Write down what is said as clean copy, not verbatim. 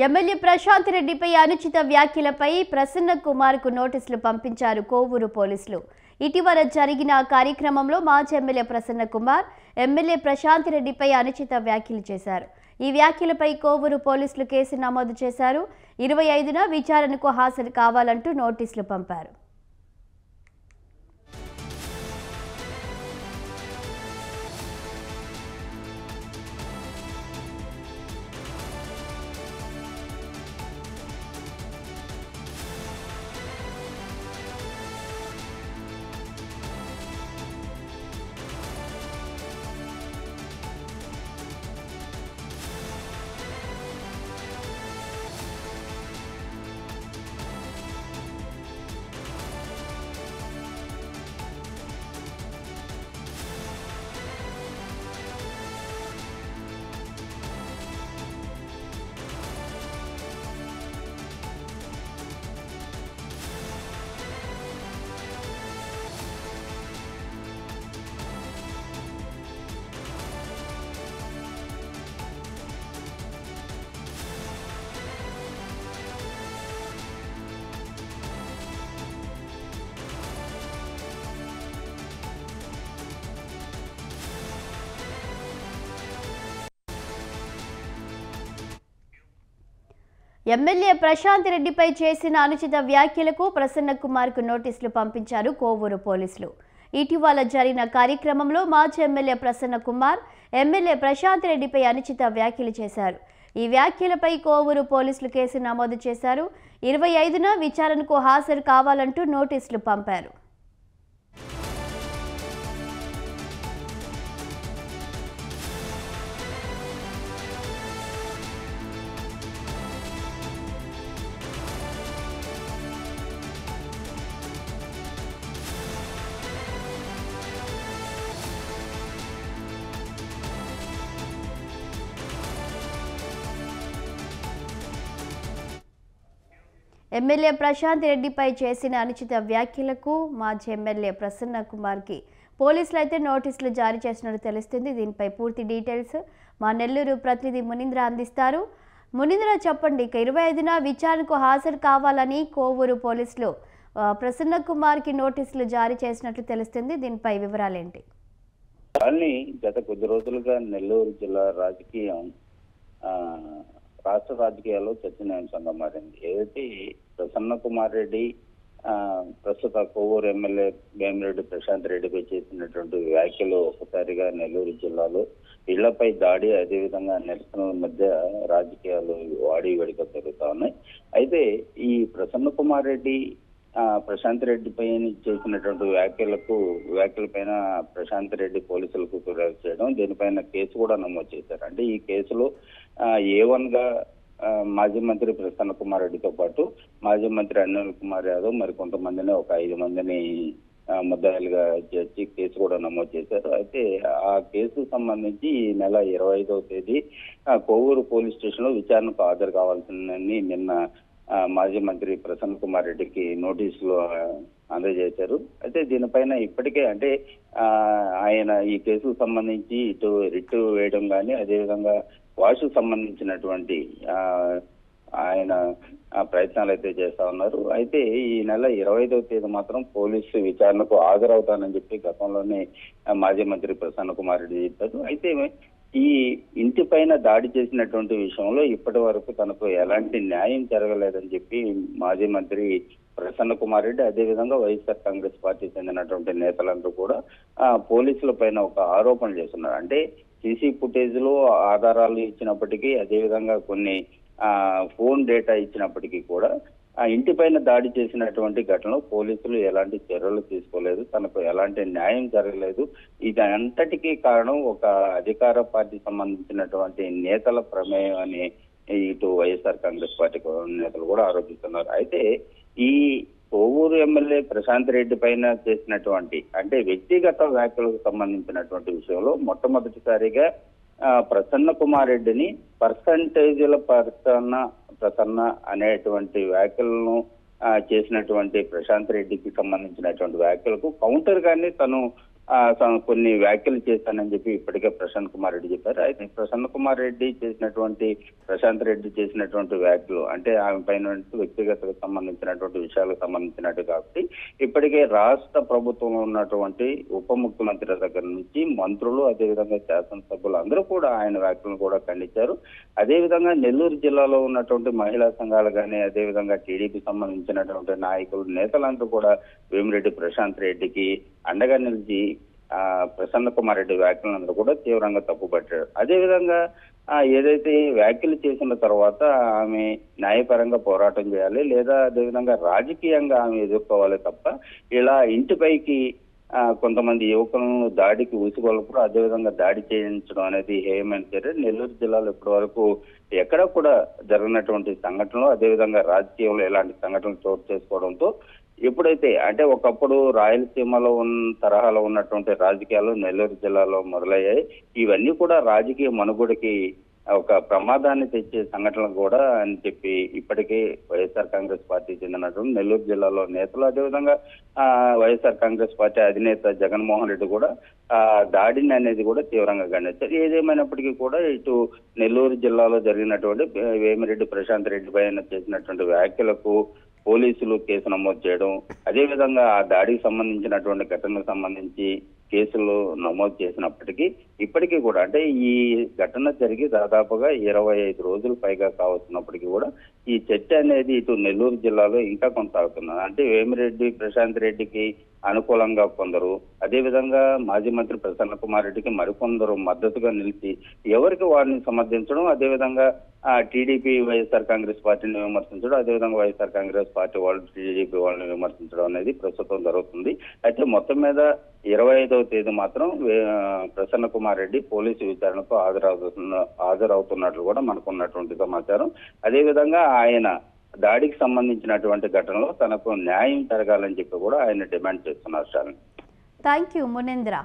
MLA Prashanth రెడ్డిపై అనుచిత వ్యాఖ్యలపై ప్రసన్న కుమార్కు నోటీసులు పంపించారు కోవూరు పోలీసులు. ఇటీవల జరిగిన కార్యక్రమంలో మాజీ ఎమ్మెల్యే ప్రసన్న కుమార్ ఎమ్మెల్యే ప్రశాంత్ రెడ్డిపై అనుచిత వ్యాఖ్యలు చేశారు. ఈ వ్యాఖ్యలపై కోవూరు పోలీసులు కేసు నమోదు చేశారు. 25న విచారణకు హాజరు కావాలంటూ నోటీసులు పంపారు. ఎమ్మెల్యే ప్రశాంత్ రెడ్డిపై చేసిన అనుచిత వ్యాఖ్యలకు ప్రసన్న కుమార్కు నోటీసులు పంపించారు కోవూరు పోలీసులు. ఇటీవల జరిగిన కార్యక్రమంలో మాజీ ఎమ్మెల్యే ప్రసన్న కుమార్ ఎమ్మెల్యే ప్రశాంత్ రెడ్డిపై అనుచిత వ్యాఖ్యలు చేశారు. ఈ వ్యాఖ్యలపై కోవూరు పోలీసులు కేసు నమోదు చేశారు. 25న విచారణకు హాజరు కావాలంటూ నోటీసులు పంపారు. ఎమ్మెల్యే ప్రశాంత్ రెడ్డిపై చేసిన అనుచిత వ్యాఖ్యలకు మాజీ ఎమ్మెల్యే ప్రసన్న కుమార్కి పోలీసులు అయితే నోటీసులు జారీ చేసినట్టు తెలుస్తుంది. దీనిపై పూర్తి డీటెయిల్స్ మా నెల్లూరు ప్రతినిధి మునీంద్ర అందిస్తారు. మునీంద్ర, చెప్పండి. 25న విచారణకు హాజరు కావాలని కోవూరు పోలీసులు ప్రసన్న కుమార్కి నోటీసులు జారీ చేసినట్లు తెలుస్తుంది. దీనిపై వివరాలేంటి? గత కొద్ది రోజులుగా నెల్లూరు జిల్లా రాజకీయం రాష్ట్ర రాజకీయాల్లో చర్చనీయాంశంగా మారింది. ఏదైతే ప్రసన్న కుమార్ రెడ్డి ప్రస్తుత కోవూరు ఎమ్మెల్యే వేమిరెడ్డి ప్రశాంత్ రెడ్డిపై చేసినటువంటి వ్యాఖ్యలు ఒకసారిగా నెల్లూరు జిల్లాలో ఇళ్లపై దాడి, అదేవిధంగా నిరసనల మధ్య రాజకీయాలు వాడి వేడిగా జరుగుతా ఉన్నాయి. అయితే ఈ ప్రసన్న కుమార్ రెడ్డి ప్రశాంత్ రెడ్డి పైన చేసినటువంటి వ్యాఖ్యలపైన ప్రశాంత్ రెడ్డి పోలీసులకు ఫిర్యాదు చేయడం, దీనిపైన కేసు కూడా నమోదు చేశారు. అంటే ఈ కేసులో A1 గా మాజీ మంత్రి ప్రసన్న కుమార్ రెడ్డితో పాటు మాజీ మంత్రి అనిల్ కుమార్ యాదవ్ మరి కొంతమందిని ఒక 5 మందిని ముద్దాయిలుగా చేర్చి కేసు కూడా నమోదు చేశారు. అయితే ఆ కేసుకు సంబంధించి ఈ నెల 25వ తేదీ కోవూరు పోలీస్ స్టేషన్ లో విచారణకు హాజరు కావాల్సిందని నిన్న మాజీ మంత్రి ప్రసన్న కుమార్ రెడ్డికి నోటీసులు అందజేశారు. అయితే దీనిపైన ఇప్పటికే అంటే ఆయన ఈ కేసుకు సంబంధించి ఇటు రిట్ వేయడం కానీ, అదేవిధంగా వాషుకు సంబంధించినటువంటి ఆయన ప్రయత్నాలు అయితే చేస్తా ఉన్నారు. అయితే ఈ నెల 25వ తేదీ మాత్రం పోలీసు విచారణకు హాజరవుతానని చెప్పి గతంలోనే మాజీ మంత్రి ప్రసన్న కుమార్ రెడ్డి చెప్పారు. అయితే ఈ ఇంటి పైన దాడి చేసినటువంటి విషయంలో ఇప్పటి వరకు తనకు ఎలాంటి న్యాయం జరగలేదని చెప్పి మాజీ మంత్రి ప్రసన్న కుమార్ రెడ్డి, అదేవిధంగా వైఎస్ఆర్ కాంగ్రెస్ పార్టీ చెందినటువంటి నేతలందరూ కూడా పోలీసుల పైన ఒక ఆరోపణ చేస్తున్నారు. అంటే సీసీ ఫుటేజ్ లో ఆధారాలు ఇచ్చినప్పటికీ, అదేవిధంగా కొన్ని ఫోన్ డేటా ఇచ్చినప్పటికీ కూడా ఆ ఇంటి పైన దాడి చేసినటువంటి ఘటనలో పోలీసులు ఎలాంటి చర్యలు తీసుకోలేదు, తనకు ఎలాంటి న్యాయం జరగలేదు. ఇది అంతటికీ కారణం ఒక అధికార పార్టీ సంబంధించినటువంటి నేతల ప్రమేయం అని ఇటు వైఎస్ఆర్ కాంగ్రెస్ పార్టీ నేతలు కూడా ఆరోపిస్తున్నారు. అయితే ఈ కోవూరు ఎమ్మెల్యే ప్రశాంత్ రెడ్డి పైన చేసినటువంటి అంటే వ్యక్తిగత వ్యాఖ్యలకు సంబంధించినటువంటి విషయంలో మొట్టమొదటిసారిగా ప్రసన్న కుమార్ రెడ్డిని పర్సంటేజీల ప్రసన్న అనేటువంటి వ్యాఖ్యలను చేసినటువంటి ప్రశాంత్ రెడ్డికి సంబంధించినటువంటి వ్యాఖ్యలకు కౌంటర్ గానే తను కొన్ని వ్యాఖ్యలు చేశానని చెప్పి ఇప్పటికే ప్రశాంత్ కుమార్ రెడ్డి చెప్పారు. అయితే ప్రశాంత్ రెడ్డి చేసినటువంటి వ్యాఖ్యలు అంటే ఆమె పైన వ్యక్తిగత సంబంధించినటువంటి విషయాలకు సంబంధించినట్టు కాబట్టి ఇప్పటికే రాష్ట్ర ప్రభుత్వంలో ఉన్నటువంటి ఉప ముఖ్యమంత్రి దగ్గర నుంచి మంత్రులు అదేవిధంగా శాసనసభ్యులు అందరూ కూడా ఆయన వ్యాఖ్యలను కూడా ఖండించారు. అదేవిధంగా నెల్లూరు జిల్లాలో ఉన్నటువంటి మహిళా సంఘాలు కానీ అదేవిధంగా టీడీపీ సంబంధించినటువంటి నాయకులు నేతలందరూ కూడా వేమిరెడ్డి ప్రశాంత్ రెడ్డికి అండగా నిలిచి ప్రసన్న కుమార్ రెడ్డి వ్యాఖ్యలందరూ కూడా తీవ్రంగా తప్పుపట్టారు. అదేవిధంగా ఏదైతే వ్యాఖ్యలు చేసిన తర్వాత ఆమె న్యాయపరంగా పోరాటం చేయాలి లేదా అదేవిధంగా రాజకీయంగా ఆమె ఎదుర్కోవాలి తప్ప ఇలా ఇంటిపైకి కొంతమంది యువకులను దాడికి ఊసుకొల్పడం అదేవిధంగా దాడి చేయించడం అనేది హేయమైన చర్య. నెల్లూరు జిల్లాలో ఇప్పటి వరకు ఎక్కడ కూడా జరిగినటువంటి సంఘటనలు అదేవిధంగా రాజకీయంలో ఇలాంటి సంఘటనలు చోటు చేసుకోవడంతో ఎప్పుడైతే అంటే ఒకప్పుడు రాయలసీమలో తరహాలో ఉన్నటువంటి రాజకీయాలు నెల్లూరు జిల్లాలో మొదలయ్యాయి. ఇవన్నీ కూడా రాజకీయ మనుగడకి ఒక ప్రమాదాన్ని తెచ్చే సంఘటనలు కూడా అని చెప్పి ఇప్పటికే వైఎస్ఆర్ కాంగ్రెస్ పార్టీ చెందినటువంటి నెల్లూరు జిల్లాలో నేతలు అదేవిధంగా వైఎస్ఆర్ కాంగ్రెస్ పార్టీ అధినేత జగన్మోహన్ రెడ్డి కూడా దాడిని అనేది కూడా తీవ్రంగా ఖండించారు. ఏదేమైనప్పటికీ కూడా ఇటు నెల్లూరు జిల్లాలో జరిగినటువంటి వేమిరెడ్డి ప్రశాంత్ రెడ్డి పైన చేసినటువంటి వ్యాఖ్యలకు పోలీసులు కేసు నమోదు చేయడం అదేవిధంగా ఆ దాడికి సంబంధించినటువంటి ఘటనకు సంబంధించి కేసులు నమోదు చేసినప్పటికీ ఇప్పటికీ కూడా అంటే ఈ ఘటన జరిగి దాదాపుగా 25 రోజులు పైగా కావస్తున్నప్పటికీ కూడా ఈ చర్చ అనేది ఇటు నెల్లూరు జిల్లాలో ఇంకా కొనసాగుతున్నది. అంటే వేమిరెడ్డి ప్రశాంత్ రెడ్డికి అనుకూలంగా కొందరు అదేవిధంగా మాజీ మంత్రి ప్రసన్న కుమార్ రెడ్డికి మరికొందరు మద్దతుగా నిలిచి ఎవరికి వారిని సమర్థించడం అదేవిధంగా టీడీపీ వైఎస్ఆర్ కాంగ్రెస్ పార్టీని విమర్శించడం అదేవిధంగా వైఎస్ఆర్ కాంగ్రెస్ పార్టీ వాళ్ళు టీడీపీ వాళ్ళని విమర్శించడం అనేది ప్రస్తుతం జరుగుతుంది. అయితే మొత్తం మీద 25వ తేదీ మాత్రం ప్రసన్న కుమార్ రెడ్డి పోలీసు విచారణకు హాజరవుతున్నట్లు కూడా మనకు ఉన్నటువంటి సమాచారం. అదేవిధంగా ఆయన దాడికి సంబంధించినటువంటి ఘటనలో తనకు న్యాయం జరగాలని చెప్పి కూడా ఆయన డిమాండ్ చేస్తున్నారు. Thank you Munendra.